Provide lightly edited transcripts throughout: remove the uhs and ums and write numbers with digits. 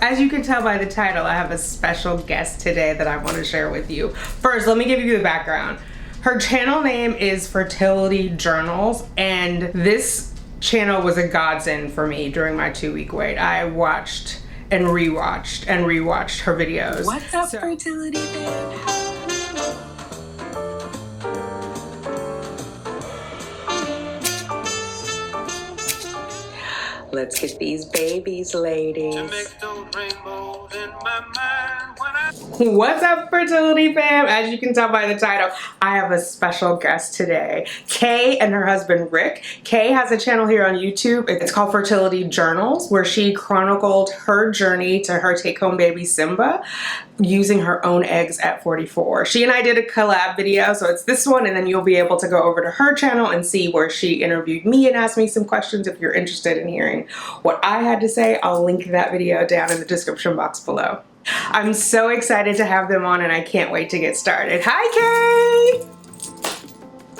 As you can tell by the title, I have a special guest today that I want to share with you. First, let me give you the background. Her channel name is Fertility Journals, and this channel was a godsend for me during my 2-week wait. I watched and rewatched her videos. What's up, fertility babe? Let's get these babies, ladies. What's up, fertility fam? As you can tell by the title, I have a special guest today. Kay and her husband Rick. Kay has a channel here on YouTube. It's called Fertility Journals, where she chronicled her journey to her take-home baby Simba using her own eggs at 44. She and I did a collab video, so it's this one, and then you'll be able to go over to her channel and see where she interviewed me and asked me some questions if you're interested in hearing what I had to say. I'll link that video down in the description box below. I'm so excited to have them on, and I can't wait to get started. Hi,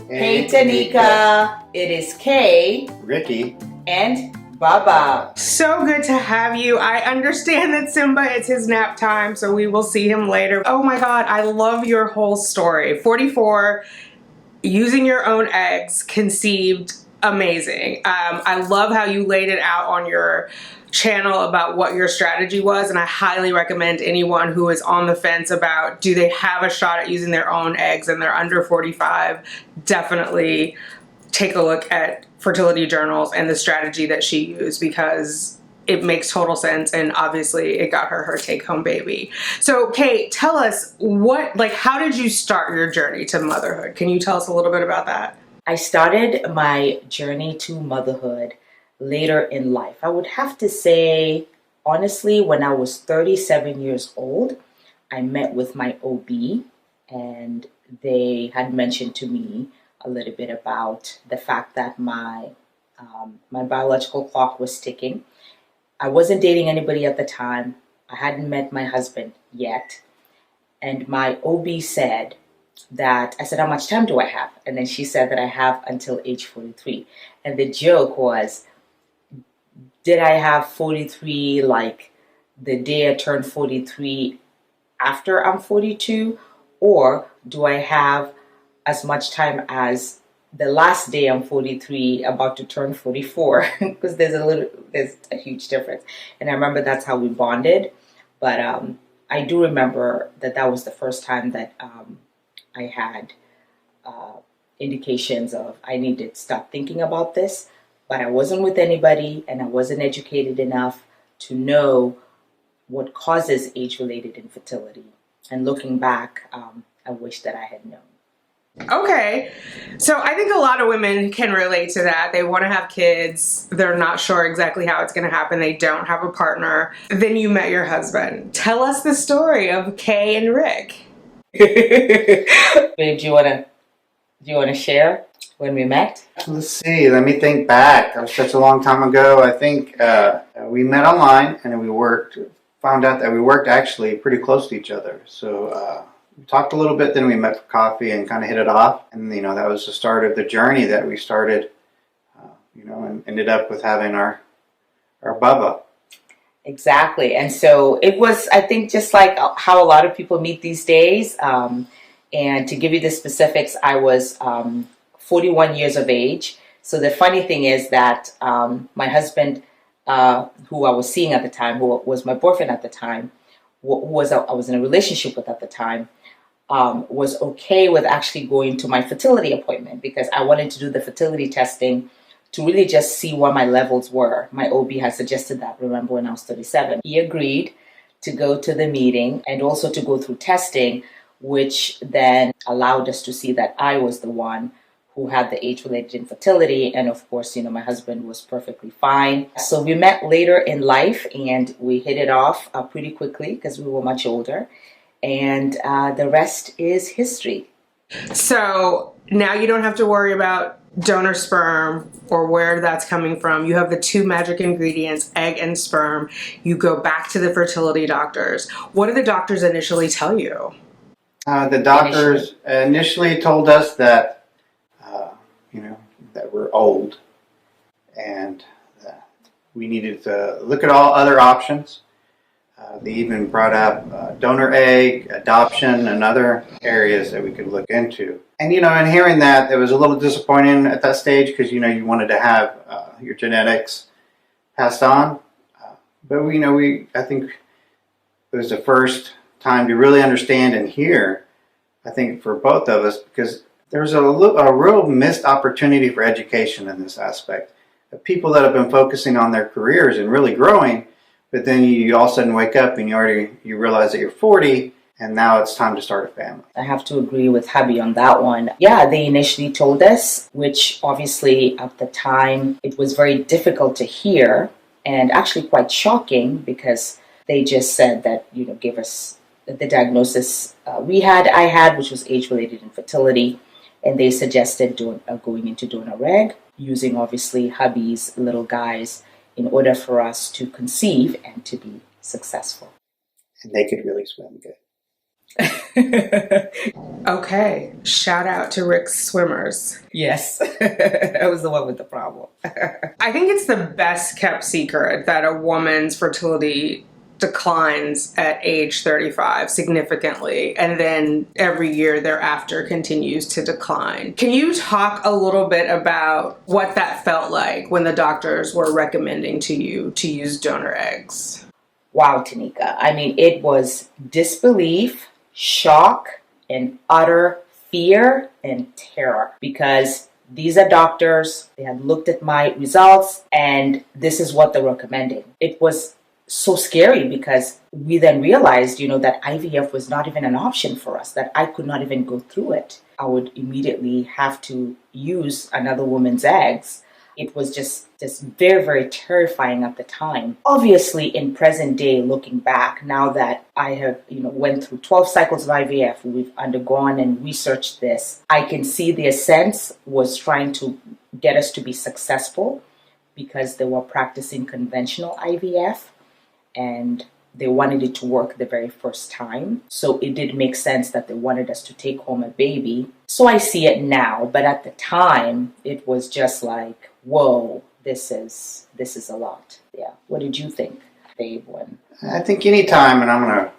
Kay! Hey, Tanika. It is Kay, Ricky, and Baba. So good to have you. I understand that Simba, it's his nap time, so we will see him later. Oh my God, I love your whole story. 44, using your own eggs, conceived, amazing. I love how you laid it out on your channel about what your strategy was, and I highly recommend anyone who is on the fence about do they have a shot at using their own eggs and they're under 45, definitely take a look at Fertility Journals and the strategy that she used, because it makes total sense, and obviously it got her take-home baby. So Kay, tell us how did you start your journey to motherhood? Can you tell us a little bit about that? I started my journey to motherhood later in life. I would have to say, honestly, when I was 37 years old, I met with my OB, and they had mentioned to me a little bit about the fact that my biological clock was ticking. I wasn't dating anybody at the time. I hadn't met my husband yet. And my OB said that, I said, how much time do I have? And then she said that I have until age 43. And the joke was, did I have 43 like the day I turned 43 after I'm 42? Or do I have as much time as the last day I'm 43, about to turn 44? Because there's a huge difference. And I remember that's how we bonded. But I do remember that was the first time that I had indications of I needed to stop thinking about this. But I wasn't with anybody, and I wasn't educated enough to know what causes age-related infertility. And looking back, I wish that I had known. Okay, so I think a lot of women can relate to that. They want to have kids. They're not sure exactly how it's going to happen. They don't have a partner. Then you met your husband. Tell us the story of Kay and Rick. Babe, do you want to share when we met? let's see, let me think back. That was such a long time ago. I think we met online, and we found out that we worked actually pretty close to each other. So we talked a little bit, then we met for coffee and kind of hit it off. And, that was the start of the journey that we started, and ended up with having our Bubba. Exactly. And so it was, I think, just like how a lot of people meet these days. And to give you the specifics, I was 41 years of age. So the funny thing is that my husband, who I was seeing at the time, who was my boyfriend at the time, I was in a relationship with at the time, was okay with actually going to my fertility appointment, because I wanted to do the fertility testing to really just see what my levels were. My OB had suggested that, remember, when I was 37. He agreed to go to the meeting and also to go through testing, which then allowed us to see that I was the one who had the age-related infertility. And of course, my husband was perfectly fine. So we met later in life, and we hit it off pretty quickly because we were much older. And the rest is history. So now you don't have to worry about donor sperm or where that's coming from. You have the two magic ingredients, egg and sperm. You go back to the fertility doctors. What did the doctors initially tell you? The doctors initially told us that, that we're old, and that we needed to look at all other options. They even brought up donor egg, adoption, and other areas that we could look into. And, in hearing that, it was a little disappointing at that stage because, you wanted to have your genetics passed on. But, I think it was the first time to really understand and hear, I think, for both of us, because there's a real missed opportunity for education in this aspect. The people that have been focusing on their careers and really growing, but then you all of a sudden wake up and you realize that you're 40 and now it's time to start a family. I have to agree with hubby on that one. Yeah, they initially told us, which obviously at the time it was very difficult to hear and actually quite shocking because they just said that, give us the diagnosis I had, which was age-related infertility, and they suggested going into donor egg, using obviously hubby's little guys in order for us to conceive and to be successful. And they could really swim good. Okay, shout out to Rick's swimmers. Yes, that was the one with the problem. I think it's the best kept secret that a woman's fertility declines at age 35 significantly, and then every year thereafter continues to decline. Can you talk a little bit about what that felt like when the doctors were recommending to you to use donor eggs? Wow, Tanika. I mean, it was disbelief, shock, and utter fear and terror because these are doctors. They had looked at my results and this is what they're recommending. It was so scary because we then realized, that IVF was not even an option for us, that I could not even go through it. I would immediately have to use another woman's eggs. It was just very, very terrifying at the time. Obviously, in present day, looking back, now that I have, went through 12 cycles of IVF, we've undergone and researched this, I can see the essence was trying to get us to be successful because they were practicing conventional IVF. And they wanted it to work the very first time. So it did make sense that they wanted us to take home a baby. So I see it now, but at the time, it was just like, whoa, this is a lot. Yeah. What did you think, babe? I think anytime, and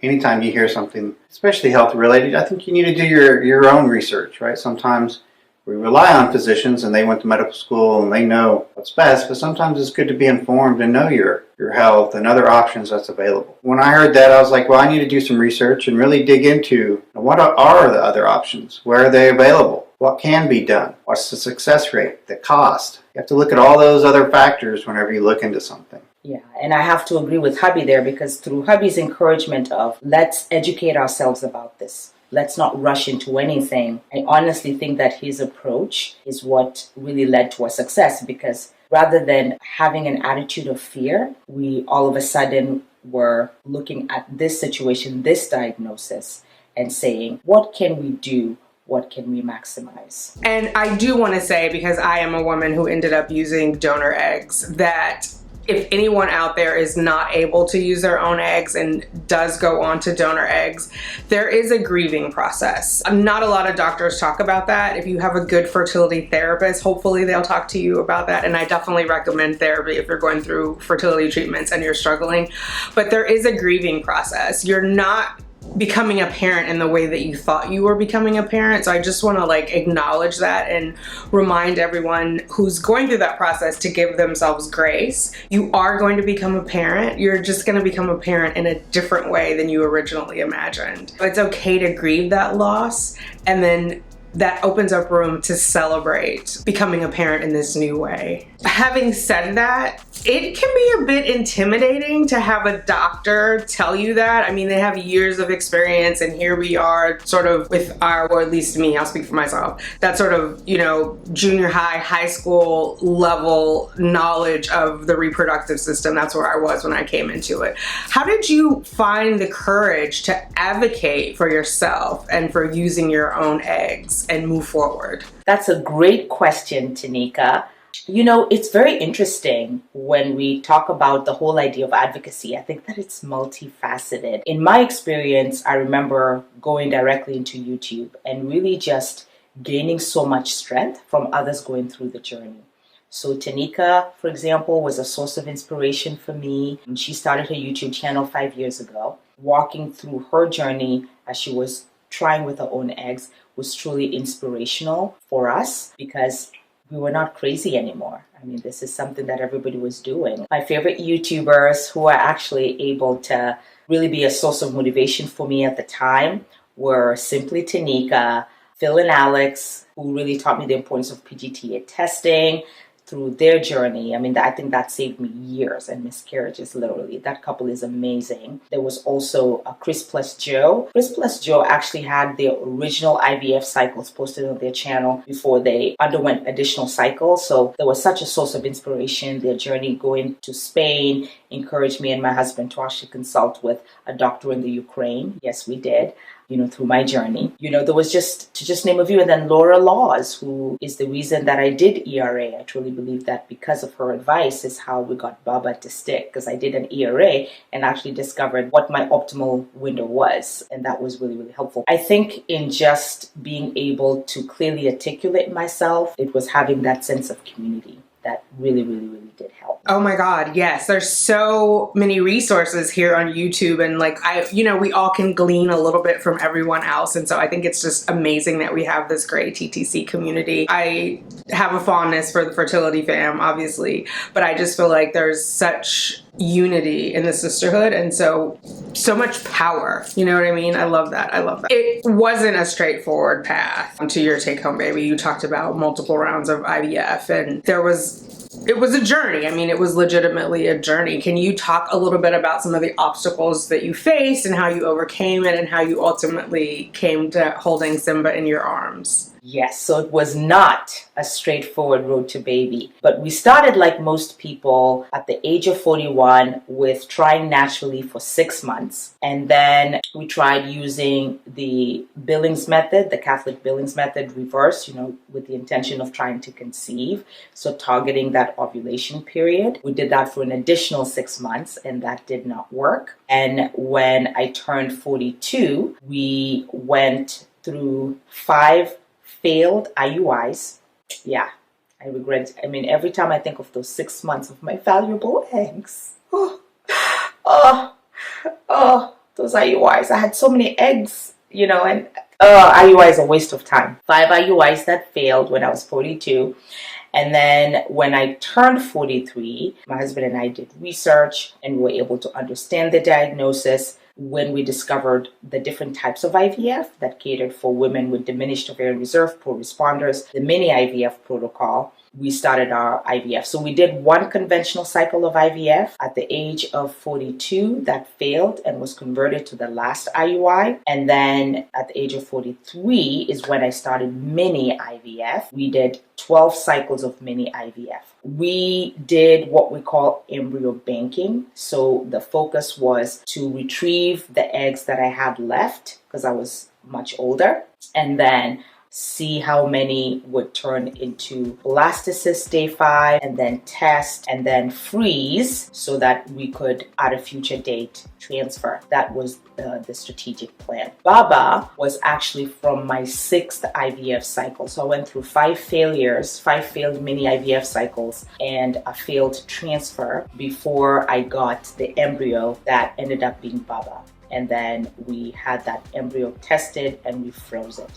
anytime you hear something, especially health related, I think you need to do your own research, right? Sometimes we rely on physicians and they went to medical school and they know what's best, but sometimes it's good to be informed and know your health and other options that's available. When I heard that, I was like, well, I need to do some research and really dig into what are the other options? Where are they available? What can be done? What's the success rate? The cost? You have to look at all those other factors whenever you look into something. Yeah, and I have to agree with hubby there because through hubby's encouragement of let's educate ourselves about this. Let's not rush into anything. I honestly think that his approach is what really led to our success because rather than having an attitude of fear, we all of a sudden were looking at this situation, this diagnosis, and saying, what can we do? What can we maximize? And I do want to say, because I am a woman who ended up using donor eggs, that if anyone out there is not able to use their own eggs and does go on to donor eggs, there is a grieving process. Not a lot of doctors talk about that. If you have a good fertility therapist, hopefully they'll talk to you about that. And I definitely recommend therapy if you're going through fertility treatments and you're struggling. But there is a grieving process. You're not becoming a parent in the way that you thought you were becoming a parent. So I just want to acknowledge that and remind everyone who's going through that process to give themselves grace. You are going to become a parent. You're just going to become a parent in a different way than you originally imagined. It's okay to grieve that loss, and then that opens up room to celebrate becoming a parent in this new way. Having said that, it can be a bit intimidating to have a doctor tell you that. I mean, they have years of experience, and here we are sort of with or at least me, I'll speak for myself, that sort of, junior high school level knowledge of the reproductive system. That's where I was when I came into it. How did you find the courage to advocate for yourself and for using your own eggs and move forward? That's a great question, Tanika. It's very interesting when we talk about the whole idea of advocacy. I think that it's multifaceted. In my experience, I remember going directly into YouTube and really just gaining so much strength from others going through the journey. So Tanika, for example, was a source of inspiration for me. She started her YouTube channel 5 years ago. Walking through her journey as she was trying with her own eggs was truly inspirational for us because we were not crazy anymore. I mean, this is something that everybody was doing. My favorite YouTubers who are actually able to really be a source of motivation for me at the time were Simply Tanika, Phil and Alex, who really taught me the importance of PGTA testing through their journey. I mean, I think that saved me years and miscarriages, literally. That couple is amazing. There was also Chris plus Joe. Chris plus Joe actually had their original IVF cycles posted on their channel before they underwent additional cycles. So there was such a source of inspiration. Their journey going to Spain encouraged me and my husband to actually consult with a doctor in the Ukraine. Yes, we did. Through my journey. There was to just name a few. And then Laura Laws, who is the reason that I did ERA. I truly believe that because of her advice is how we got Baba to stick, because I did an ERA and actually discovered what my optimal window was. And that was really, really helpful. I think in just being able to clearly articulate myself, it was having that sense of community that really, really, really did help. Oh my God, yes. There's so many resources here on YouTube, and we all can glean a little bit from everyone else. And so I think it's just amazing that we have this great TTC community. I have a fondness for the fertility fam, obviously, but I just feel like there's such unity in the sisterhood and so much power. You know what I mean? I love that. It wasn't a straightforward path to your take home baby. You talked about multiple rounds of IVF, and it was a journey. I mean, it was legitimately a journey. Can you talk a little bit about some of the obstacles that you faced and how you overcame it and how you ultimately came to holding Simba in your arms? Yes, so it was not a straightforward road to baby, but we started like most people at the age of 41 with trying naturally for 6 months. And then we tried using the Billings method, the Catholic Billings method reverse, with the intention of trying to conceive. So targeting that ovulation period. We did that for an additional 6 months and that did not work. And when I turned 42, we went through 5 failed IUIs. Yeah, I regret it. I mean, every time I think of those 6 months of my valuable eggs. Those IUIs. I had so many eggs, and IUI is a waste of time. 5 IUIs that failed when I was 42. And then when I turned 43, my husband and I did research and we were able to understand the diagnosis when we discovered the different types of IVF that catered for women with diminished ovarian reserve, poor responders, the mini IVF protocol. We started our IVF. So we did 1 conventional cycle of IVF at the age of 42 that failed and was converted to the last IUI. And then at the age of 43 is when I started mini IVF. We did 12 cycles of mini IVF. We did what we call embryo banking. So the focus was to retrieve the eggs that I had left because I was much older, and then see how many would turn into blastocyst day 5, and then test, and then freeze so that we could at a future date transfer. That was the strategic plan. Baba was actually from my 6th IVF cycle. So I went through 5 failures, 5 failed mini IVF cycles, and a failed transfer before I got the embryo that ended up being Baba. And then we had that embryo tested and we froze it.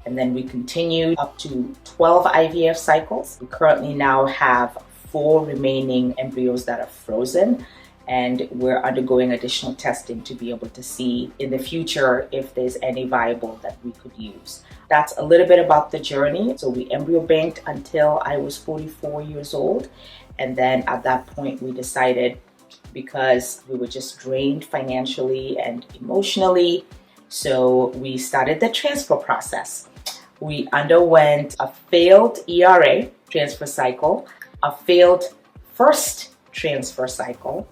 And then we continued up to 12 IVF cycles. We currently now have 4 remaining embryos that are frozen, and we're undergoing additional testing to be able to see in the future if there's any viable that we could use. That's a little bit about the journey. So we embryo banked until I was 44 years old. And then at that point we decided, because we were just drained financially and emotionally, so we started the transfer process. We underwent a failed ERA transfer cycle, a failed first transfer cycle,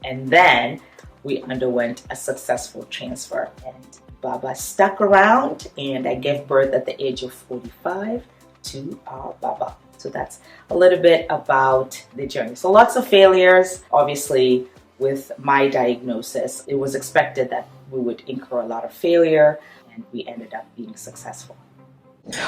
and then we underwent a successful transfer. And Baba stuck around, and I gave birth at the age of 45 to our Baba. So that's a little bit about the journey. So lots of failures. Obviously, with my diagnosis, it was expected that we would incur a lot of failure, and we ended up being successful.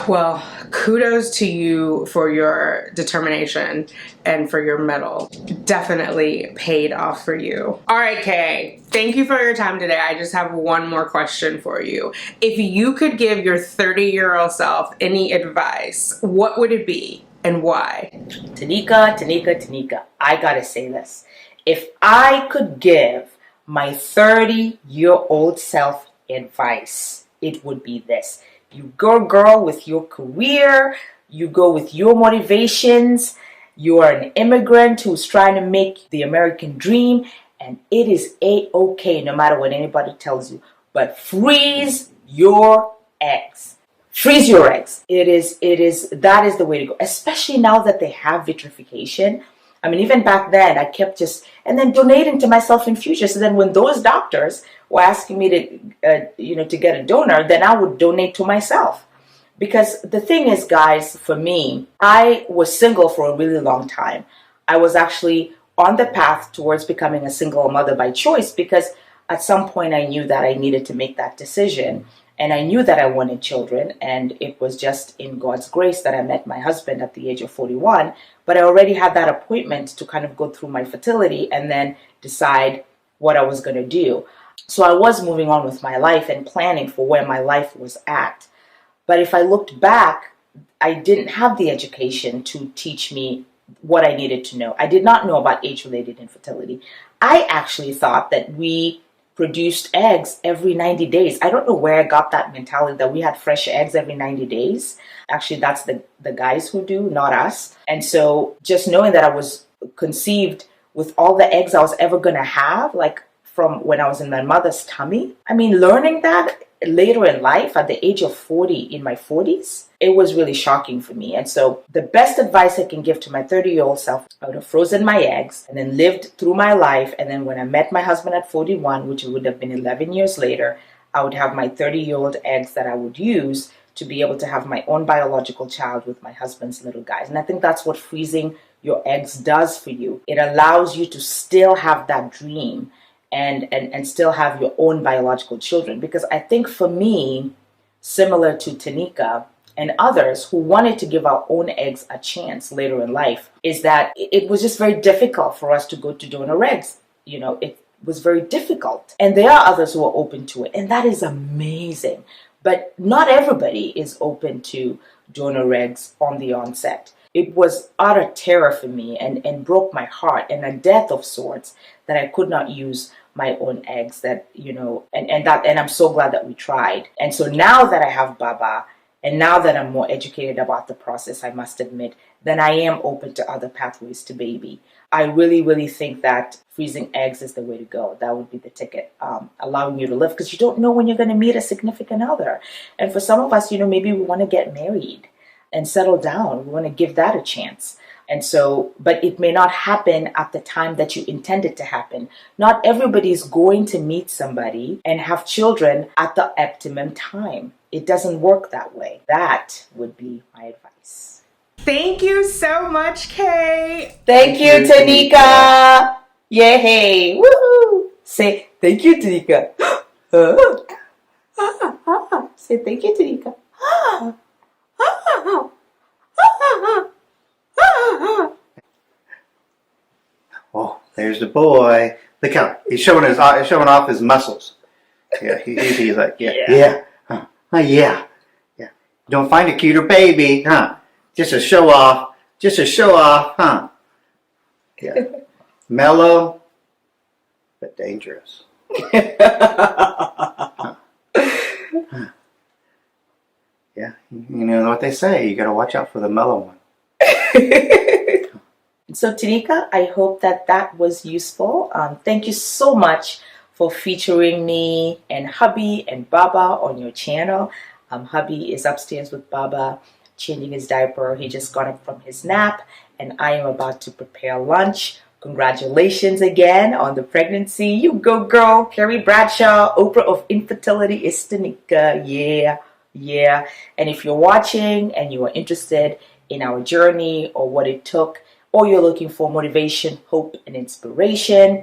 Well, kudos to you for your determination and for your medal. Definitely paid off for you. All right, Kay, thank you for your time today. I just have one more question for you. If you could give your 30-year-old self any advice, what would it be and why? Tanika, I gotta say this. If I could give my 30-year-old self advice, it would be this. You go, girl, with your career. You go with your motivations. You are an immigrant who's trying to make the American dream, and it is a-okay no matter what anybody tells you. But freeze your eggs. Freeze your eggs. That is the way to go, especially now that they have vitrification. I mean, even back then, I kept and then donating to myself in future. So then when those doctors were asking me to get a donor, then I would donate to myself. Because the thing is, guys, for me, I was single for a really long time. I was actually on the path towards becoming a single mother by choice, because at some point I knew that I needed to make that decision. And I knew that I wanted children, and it was just in God's grace that I met my husband at the age of 41. But I already had that appointment to kind of go through my fertility and then decide what I was going to do. So I was moving on with my life and planning for where my life was at. But if I looked back, I didn't have the education to teach me what I needed to know. I did not know about age-related infertility. I actually thought that we produced eggs every 90 days. I don't know where I got that mentality that we had fresh eggs every 90 days. Actually, that's the guys who do, not us. And so just knowing that I was conceived with all the eggs I was ever going to have, like from when I was in my mother's tummy. I mean, learning that later in life at the age of 40, in my 40s, it was really shocking for me. And so the best advice I can give to my 30-year-old self, I would have frozen my eggs and then lived through my life. And then when I met my husband at 41, which would have been 11 years later, I would have my 30-year-old eggs that I would use to be able to have my own biological child with my husband's little guys. And I think that's what freezing your eggs does for you. It allows you to still have that dream and still have your own biological children. Because I think for me, similar to Tanika and others who wanted to give our own eggs a chance later in life, is that it was just very difficult for us to go to donor eggs. You know, it was very difficult. And there are others who are open to it, and that is amazing. But not everybody is open to donor eggs on the onset. It was utter terror for me and broke my heart, and a death of sorts, that I could not use my own eggs, that, you know, and I'm so glad that we tried. And so now that I have Baba, and now that I'm more educated about the process, I must admit, then I am open to other pathways to baby. I really, really think that freezing eggs is the way to go. That would be the ticket, allowing you to live, because you don't know when you're going to meet a significant other. And for some of us, you know, maybe we want to get married and settle down. We want to give that a chance. And so, but it may not happen at the time that you intend it to happen. Not everybody is going to meet somebody and have children at the optimum time. It doesn't work that way. That would be my advice. Thank you so much, Kay. Thank you, Tanika. Yay. Woohoo. Say thank you, Tanika. Say thank you, Tanika. Oh, there's the boy. Look how he's showing off his muscles. Yeah, he's like, yeah. Yeah. You don't find a cuter baby, huh? Just a show off, huh? Yeah. Mellow, but dangerous. Yeah, you know what they say. You got to watch out for the mellow one. So Tanika, I hope that was useful. Thank you so much for featuring me and hubby and Baba on your channel. Hubby is upstairs with Baba, changing his diaper. He just got up from his nap, and I am about to prepare lunch. Congratulations again on the pregnancy. You go, girl. Carrie Bradshaw, Oprah of infertility is Tanika. Yeah. And if you're watching and you are interested in our journey or what it took, or you're looking for motivation, hope, and inspiration,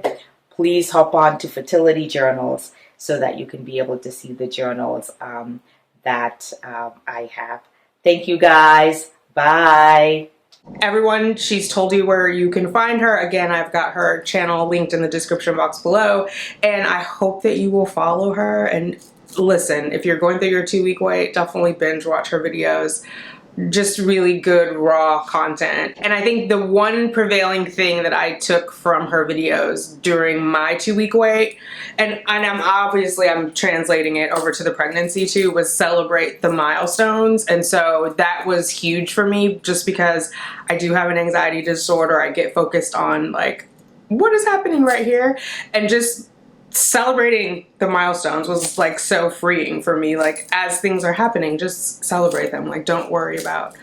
please hop on to Fertility Journals so that you can be able to see the journals that I have Thank you guys. Bye. Everyone, she's told you where you can find her. Again, I've got her channel linked in the description box below, and I hope that you will follow her. And listen, if you're going through your 2-week wait, definitely binge watch her videos. Just really good raw content. And I think the one prevailing thing that I took from her videos during my 2-week wait, and I'm translating it over to the pregnancy too, was celebrate the milestones. And so that was huge for me, just because I do have an anxiety disorder. I get focused on like, what is happening right here? And just celebrating the milestones was like so freeing for me. Like, as things are happening, just celebrate them. Like, don't worry about,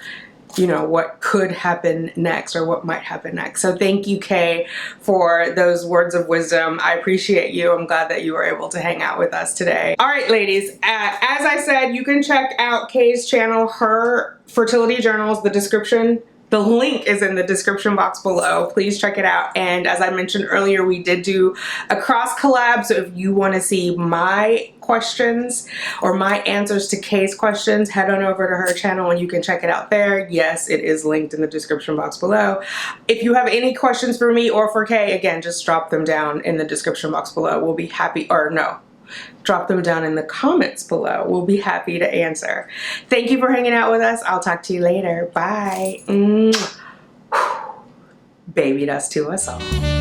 you know, what could happen next or what might happen next. So thank you, Kay, for those words of wisdom. I appreciate you. I'm glad that you were able to hang out with us today. All right, ladies, as I said, you can check out Kay's channel, her fertility journals. The link is in the description box below. Please check it out. And as I mentioned earlier, we did do a cross collab. So if you want to see my questions or my answers to Kay's questions, head on over to her channel and you can check it out there. Yes, it is linked in the description box below. If you have any questions for me or for Kay, again, just drop them down in the description box below. We'll be happy, or no, drop them down in the comments below. We'll be happy to answer. Thank you for hanging out with us. I'll talk to you later. Bye. Baby dust to us all.